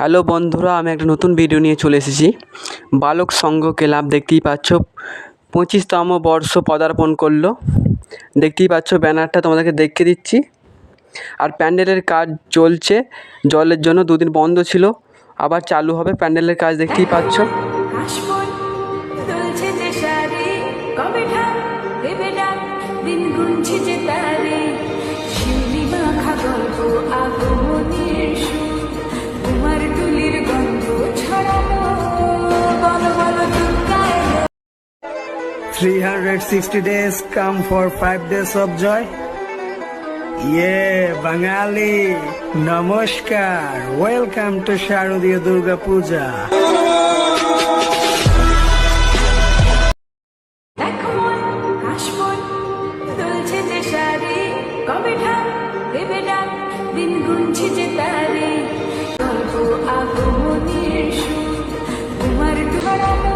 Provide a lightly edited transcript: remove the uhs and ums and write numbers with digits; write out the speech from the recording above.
Hello বন্ধুরা, আমি একটা নতুন ভিডিও নিয়ে চলে এসেছি। বালক সংঘ ক্লাব দেখতেই পাচ্ছ 25তম বর্ষ পদার্পণ করলো। দেখতেই পাচ্ছ ব্যানারটা, তোমাদেরকে দেখিয়ে দিচ্ছি। আর প্যান্ডেলের কাজ চলছে, জলের জন্য দুদিন বন্ধ ছিল, আবার চালু হবে প্যান্ডেলের কাজ। দেখতেই পাচ্ছ $360 days come for 5 days of joy. Bangali, namaskar. Welcome to Sharodiya Durga Puja. দিন গুনছি যে তারে গল্প আগমনের সুর তোমার ধরানো